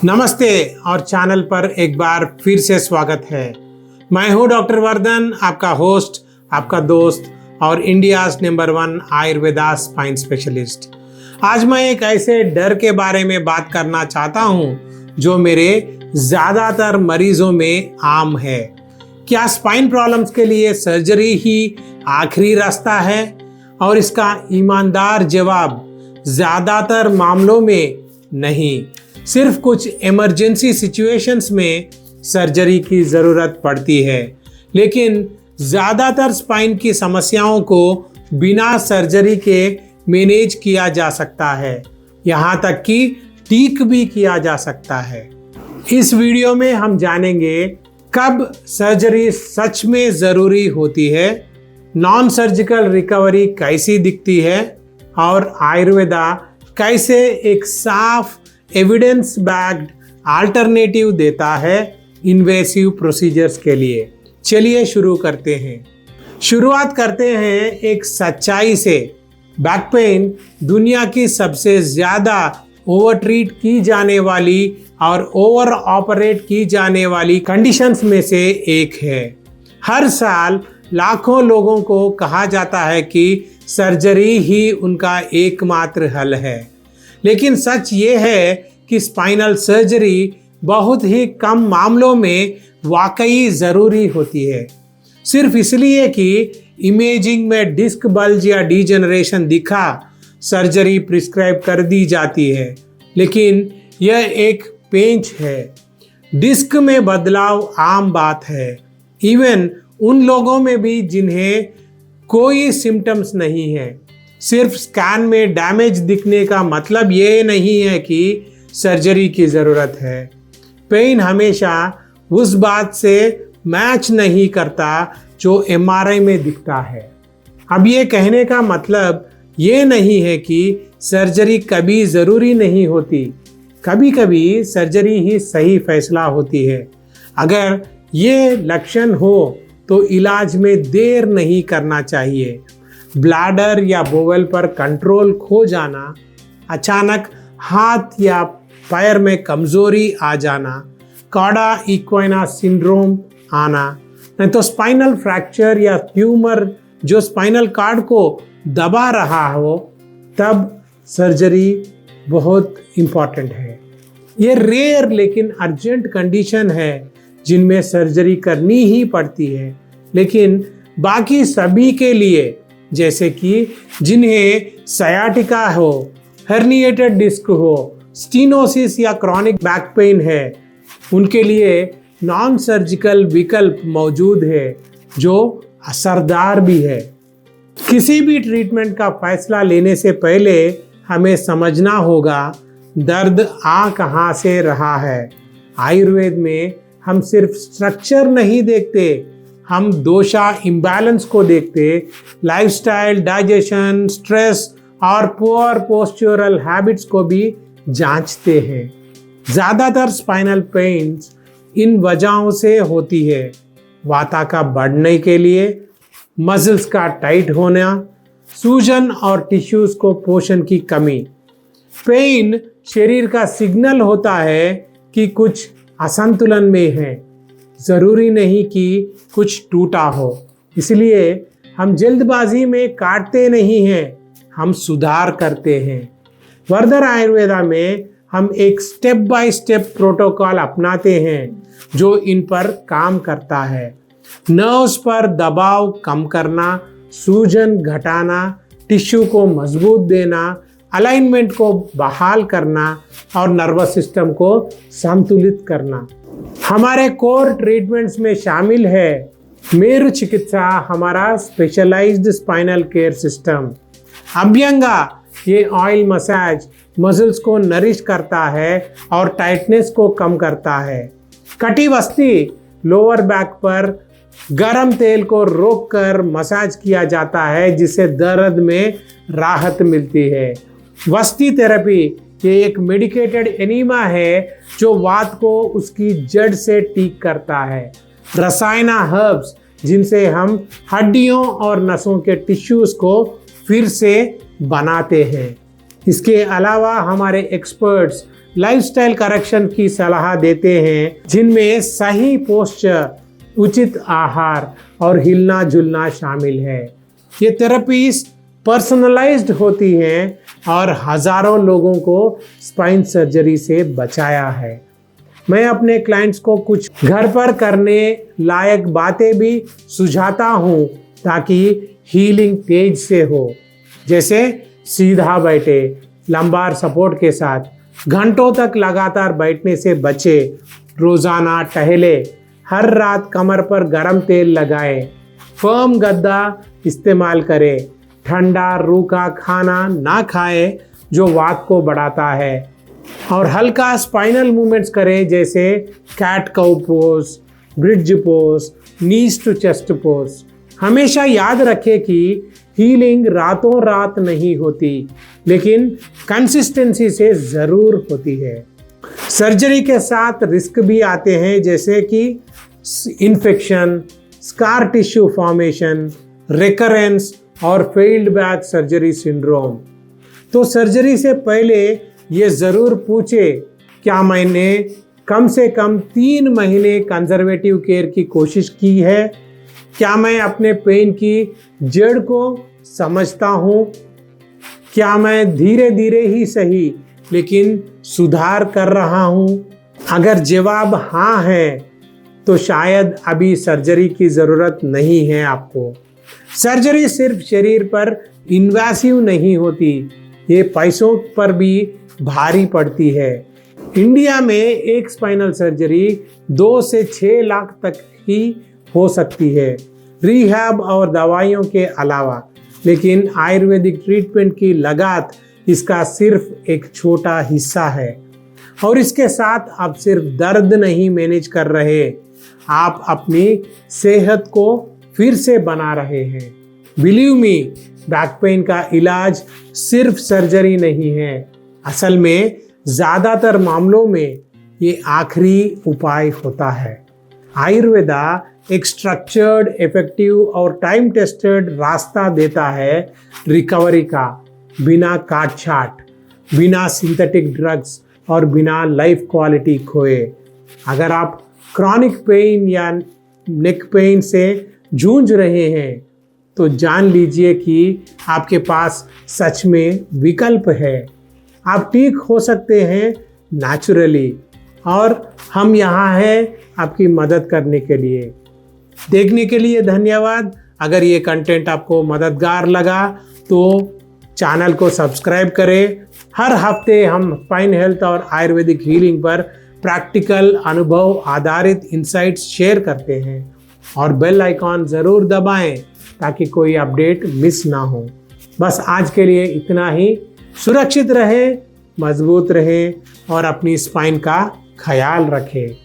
नमस्ते और चैनल पर एक बार फिर से स्वागत है। मैं हूं डॉक्टर वर्धन, आपका होस्ट, आपका दोस्त और India's number 1 Ayurveda spine specialist. आज मैं एक ऐसे डर के बारे में बात करना चाहता हूं जो मेरे ज़्यादातर मरीजों में आम है। क्या स्पाइन प्रॉब्लम्स के लिए सर्जरी ही आखिरी रास्ता है? और इसका ईमानदार जवाब ज़्यादातर मामलों में नहीं। सिर्फ कुछ इमरजेंसी सिचुएशंस में सर्जरी की ज़रूरत पड़ती है, लेकिन ज़्यादातर स्पाइन की समस्याओं को बिना सर्जरी के मैनेज किया जा सकता है, यहाँ तक कि ठीक भी किया जा सकता है। इस वीडियो में हम जानेंगे कब सर्जरी सच में ज़रूरी होती है, नॉन सर्जिकल रिकवरी कैसी दिखती है और आयुर्वेदा कैसे एक साफ एविडेंस बैक्ड अल्टरनेटिव देता है इन्वेसिव प्रोसीजर्स के लिए। चलिए शुरू करते हैं। शुरुआत करते हैं एक सच्चाई से। बैक पेन दुनिया की सबसे ज़्यादा ओवर ट्रीट की जाने वाली और ओवर ऑपरेट की जाने वाली कंडीशंस में से एक है। हर साल लाखों लोगों को कहा जाता है कि सर्जरी ही उनका एकमात्र हल है, लेकिन सच ये है कि स्पाइनल सर्जरी बहुत ही कम मामलों में वाकई ज़रूरी होती है। सिर्फ इसलिए कि इमेजिंग में डिस्क बल्ज या डीजनरेशन दिखा सर्जरी प्रिस्क्राइब कर दी जाती है, लेकिन यह एक पेंच है। डिस्क में बदलाव आम बात है, इवन उन लोगों में भी जिन्हें कोई सिम्टम्स नहीं है। सिर्फ स्कैन में डैमेज दिखने का मतलब ये नहीं है कि सर्जरी की ज़रूरत है। पेन हमेशा उस बात से मैच नहीं करता जो एमआरआई में दिखता है। अब ये कहने का मतलब ये नहीं है कि सर्जरी कभी ज़रूरी नहीं होती। कभी कभी सर्जरी ही सही फैसला होती है। अगर ये लक्षण हो तो इलाज में देर नहीं करना चाहिए। ब्लैडर या बोवेल पर कंट्रोल खो जाना, अचानक हाथ या पैर में कमजोरी आ जाना, कॉडा इक्विना सिंड्रोम आना, नहीं तो स्पाइनल फ्रैक्चर या ट्यूमर जो स्पाइनल कॉर्ड को दबा रहा हो, तब सर्जरी बहुत इम्पॉर्टेंट है। ये रेयर लेकिन अर्जेंट कंडीशन है जिनमें सर्जरी करनी ही पड़ती है, लेकिन बाकी सभी के लिए, जैसे कि जिन्हें सयाटिका हो, हर्निएटेड डिस्क हो, स्टीनोसिस या क्रॉनिक बैक पेन है, उनके लिए नॉन सर्जिकल विकल्प मौजूद है जो असरदार भी है। किसी भी ट्रीटमेंट का फैसला लेने से पहले हमें समझना होगा दर्द आ कहाँ से रहा है। आयुर्वेद में हम सिर्फ स्ट्रक्चर नहीं देखते, हम दोषा इम्बैलेंस को देखते, लाइफस्टाइल, डाइजेशन, स्ट्रेस और पुअर पोस्चरल हैबिट्स को भी जांचते हैं। ज़्यादातर स्पाइनल पेन्स इन वजहों से होती है। वाता का बढ़ने के लिए, मसल्स का टाइट होना, सूजन और टिश्यूज को पोषण की कमी। पेन शरीर का सिग्नल होता है कि कुछ असंतुलन में है, ज़रूरी नहीं कि कुछ टूटा हो। इसलिए हम जल्दबाजी में काटते नहीं हैं, हम सुधार करते हैं। वर्धन आयुर्वेदा में हम एक स्टेप बाय स्टेप प्रोटोकॉल अपनाते हैं जो इन पर काम करता है। नर्व्स पर दबाव कम करना, सूजन घटाना, टिश्यू को मजबूत देना, अलाइनमेंट को बहाल करना और नर्वस सिस्टम को संतुलित करना। हमारे कोर ट्रीटमेंट्स में शामिल है मेरु चिकित्सा, हमारा स्पेशलाइज्ड स्पाइनल केयर सिस्टम। अभ्यंगा, ये ऑयल मसाज मसल्स को नरिश करता है और टाइटनेस को कम करता है। कटिवस्ती, लोअर बैक पर गरम तेल को रोककर मसाज किया जाता है जिससे दर्द में राहत मिलती है। वस्ती थेरेपी, ये एक मेडिकेटेड एनीमा है जो वात को उसकी जड़ से ठीक करता है। रसायना हर्ब्स, जिनसे हम हड्डियों और नसों के टिश्यूज को फिर से बनाते हैं। इसके अलावा हमारे एक्सपर्ट्स लाइफस्टाइल करेक्शन की सलाह देते हैं, जिनमें सही पोस्चर, उचित आहार और हिलना जुलना शामिल है। ये थेरेपीज पर्सनलाइज्ड होती हैं और हजारों लोगों को स्पाइन सर्जरी से बचाया है। मैं अपने क्लाइंट्स को कुछ घर पर करने लायक बातें भी सुझाता हूँ ताकि हीलिंग तेज से हो। जैसे सीधा बैठे, लंबार सपोर्ट के साथ, घंटों तक लगातार बैठने से बचे, रोजाना टहले, हर रात कमर पर गर्म तेल लगाएं, फर्म गद्दा इस्तेमाल करें, ठंडा रूखा खाना ना खाएं जो वात को बढ़ाता है, और हल्का स्पाइनल मूवमेंट्स करें जैसे cat cow pose, bridge pose, knees to chest pose. हमेशा याद रखें कि हीलिंग रातों रात नहीं होती, लेकिन कंसिस्टेंसी से ज़रूर होती है। सर्जरी के साथ रिस्क भी आते हैं, जैसे कि infection, scar tissue formation, recurrence और फेल्ड बैक सर्जरी सिंड्रोम। तो सर्जरी से पहले ये ज़रूर पूछे, क्या मैंने कम से कम 3 महीने कंजर्वेटिव केयर की कोशिश की है? क्या मैं अपने पेन की जड़ को समझता हूँ? क्या मैं धीरे धीरे ही सही लेकिन सुधार कर रहा हूँ? अगर जवाब हाँ है तो शायद अभी सर्जरी की ज़रूरत नहीं है आपको। सर्जरी सिर्फ शरीर पर इन्वेसिव नहीं होती, ये पैसों पर भी भारी पड़ती है। इंडिया में एक स्पाइनल सर्जरी 2 से 6 लाख तक ही हो सकती है, रिहैब और दवाइयों के अलावा। लेकिन आयुर्वेदिक ट्रीटमेंट की लागत इसका सिर्फ एक छोटा हिस्सा है। और इसके साथ आप सिर्फ दर्द नहीं मैनेज कर रहे, आप अपनी सेहत को फिर से बना रहे हैं। बिलीव मी, बैक पेन का इलाज सिर्फ सर्जरी नहीं है। असल में ज़्यादातर मामलों में ये आखिरी उपाय होता है। आयुर्वेदा एक स्ट्रक्चर्ड, इफेक्टिव और टाइम टेस्टेड रास्ता देता है रिकवरी का, बिना काट छाट, बिना सिंथेटिक ड्रग्स और बिना लाइफ क्वालिटी खोए। अगर आप क्रॉनिक पेन या नेक पेन से जूझ रहे हैं तो जान लीजिए कि आपके पास सच में विकल्प है। आप ठीक हो सकते हैं नेचुरली, और हम यहाँ हैं आपकी मदद करने के लिए। देखने के लिए धन्यवाद। अगर ये कंटेंट आपको मददगार लगा तो चैनल को सब्सक्राइब करें। हर हफ्ते हम स्पाइन हेल्थ और आयुर्वेदिक हीलिंग पर प्रैक्टिकल अनुभव आधारित इंसाइट्स शेयर करते हैं, और बेल आइकॉन ज़रूर दबाएं ताकि कोई अपडेट मिस ना हो। बस आज के लिए इतना ही। सुरक्षित रहें, मजबूत रहें और अपनी स्पाइन का ख्याल रखें।